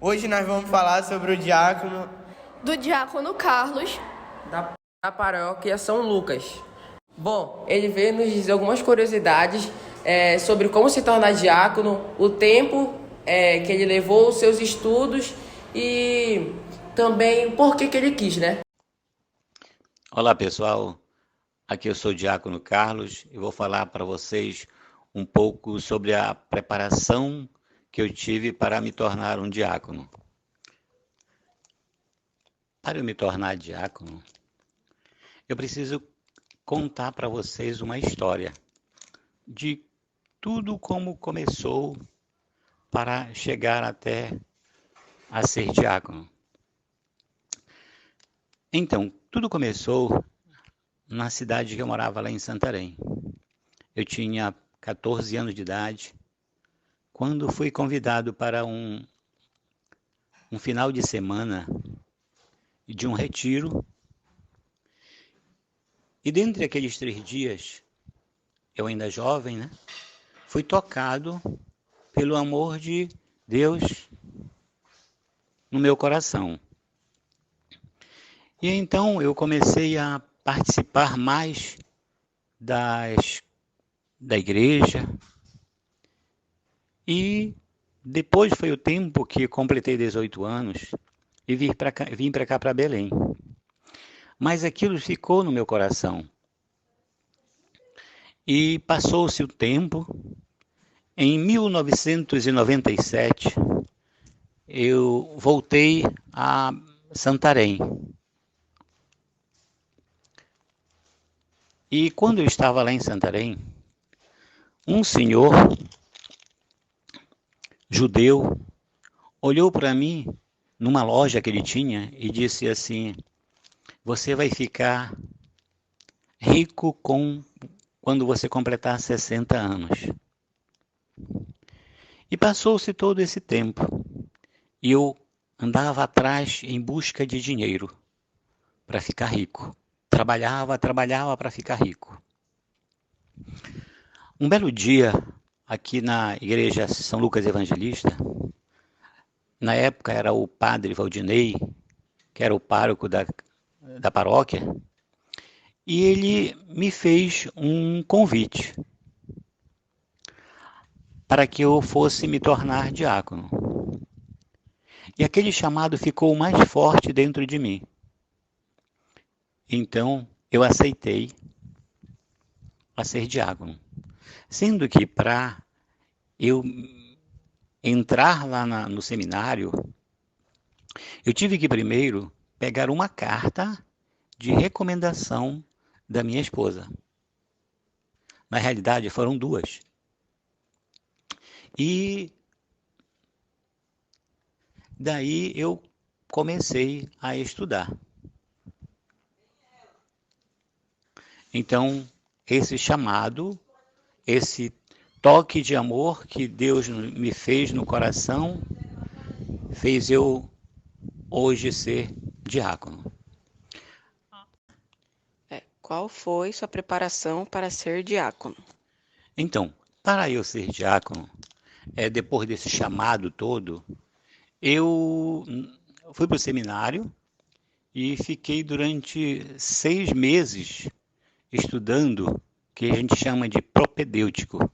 Hoje nós vamos falar sobre o diácono do diácono Carlos, da paróquia São Lucas. Bom, ele veio nos dizer algumas curiosidades sobre como se tornar diácono, o tempo que ele levou, os seus estudos e também por que ele quis, né? Olá pessoal, aqui eu sou o diácono Carlos e vou falar para vocês um pouco sobre a preparação que eu tive para me tornar um diácono. Para eu me tornar diácono, eu preciso contar para vocês uma história de tudo como começou para chegar até a ser diácono. Então, tudo começou na cidade que eu morava lá em Santarém. Eu tinha 14 anos de idade, quando fui convidado para um final de semana de um retiro. E dentre aqueles 3 dias, eu ainda jovem, né, fui tocado pelo amor de Deus no meu coração. E então eu comecei a participar mais da igreja. E depois foi o tempo que completei 18 anos e vim para cá, para Belém. Mas aquilo ficou no meu coração. E passou-se o tempo. Em 1997, eu voltei a Santarém. E quando eu estava lá em Santarém, um senhor judeu olhou para mim numa loja que ele tinha e disse assim: você vai ficar rico quando você completar 60 anos. E passou-se todo esse tempo e eu andava atrás em busca de dinheiro para ficar rico. Trabalhava para ficar rico. Um belo dia, aqui na igreja São Lucas Evangelista, na época era o padre Valdinei, que era o pároco da paróquia, e ele me fez um convite para que eu fosse me tornar diácono. E aquele chamado ficou mais forte dentro de mim. Então, eu aceitei a ser diácono. Sendo que para eu entrar lá no seminário, eu tive que primeiro pegar uma carta de recomendação da minha esposa. Na realidade, foram 2. E daí eu comecei a estudar. Então, esse chamado, esse toque de amor que Deus me fez no coração, fez eu hoje ser diácono. Qual foi sua preparação para ser diácono? Então, para eu ser diácono, depois desse chamado todo, eu fui para o seminário e fiquei durante 6 meses estudando, que a gente chama de propedêutico.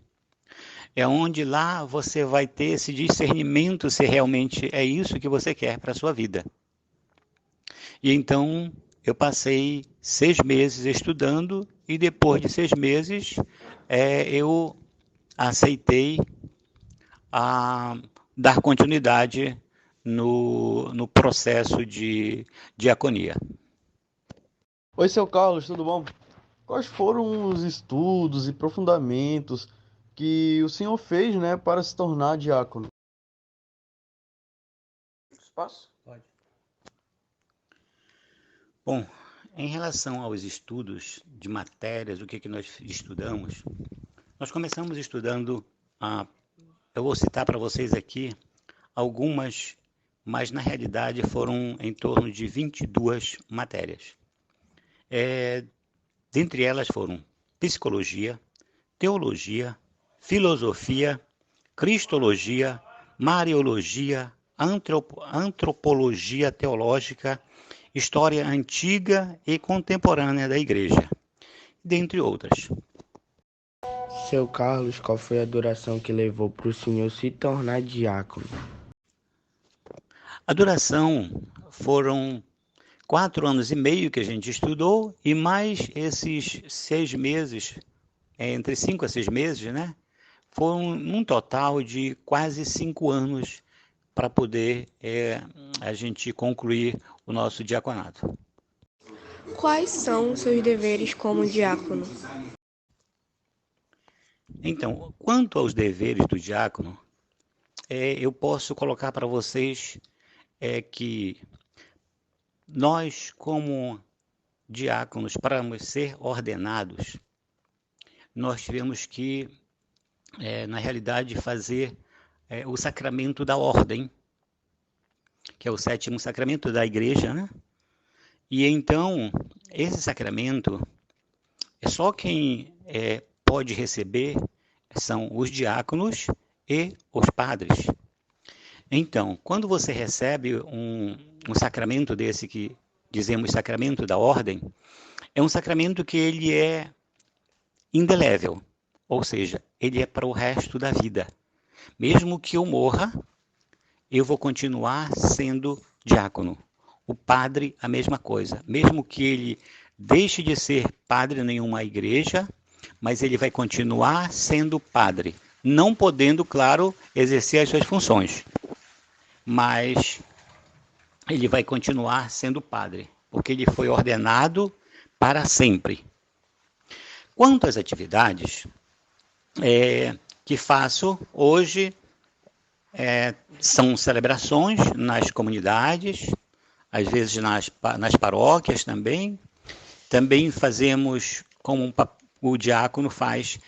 É onde lá você vai ter esse discernimento se realmente é isso que você quer para a sua vida. E então eu passei 6 meses estudando e depois de 6 meses eu aceitei dar continuidade no processo de diaconia. Oi, seu Carlos, tudo bom? Quais foram os estudos e aprofundamentos que o senhor fez, né, para se tornar diácono? Posso? Pode. Bom, em relação aos estudos de matérias, o que nós estudamos, nós começamos estudando, eu vou citar para vocês aqui algumas, mas na realidade foram em torno de 22 matérias. Dentre elas foram psicologia, teologia, filosofia, cristologia, mariologia, antropologia teológica, história antiga e contemporânea da Igreja, dentre outras. Seu Carlos, qual foi a duração que levou para o senhor se tornar diácono? A duração foram 4 anos e meio que a gente estudou e mais esses 6 meses, entre 5 a 6 meses, né? Foram um total de quase 5 anos para poder a gente concluir o nosso diaconato. Quais são os seus deveres como diácono? Então, quanto aos deveres do diácono, eu posso colocar para vocês que nós, como diáconos, para ser ordenados, nós tivemos que, na realidade, fazer o sacramento da ordem, que é o 7º sacramento da igreja, né? E então, esse sacramento, só quem pode receber são os diáconos e os padres. Então, quando você recebe um sacramento desse que dizemos sacramento da ordem, é um sacramento que ele é indelével, ou seja, ele é para o resto da vida. Mesmo que eu morra, eu vou continuar sendo diácono. O padre, a mesma coisa. Mesmo que ele deixe de ser padre em uma igreja, mas ele vai continuar sendo padre, não podendo, claro, exercer as suas funções. Mas ele vai continuar sendo padre, porque ele foi ordenado para sempre. Quanto às atividades que faço hoje, são celebrações nas comunidades, às vezes nas paróquias também. Também fazemos, como o diácono faz,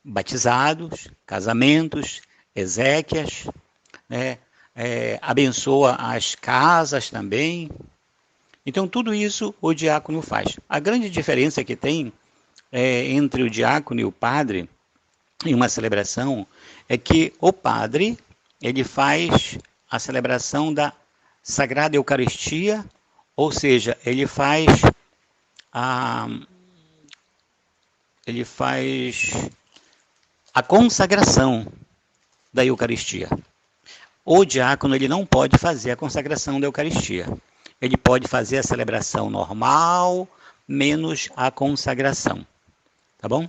batizados, casamentos, exéquias, né? Abençoa as casas também. Então, tudo isso o diácono faz. A grande diferença que tem entre o diácono e o padre em uma celebração é que o padre, ele faz a celebração da Sagrada Eucaristia, ou seja, ele faz a consagração da Eucaristia. O diácono, ele não pode fazer a consagração da Eucaristia. Ele pode fazer a celebração normal, menos a consagração. Tá bom?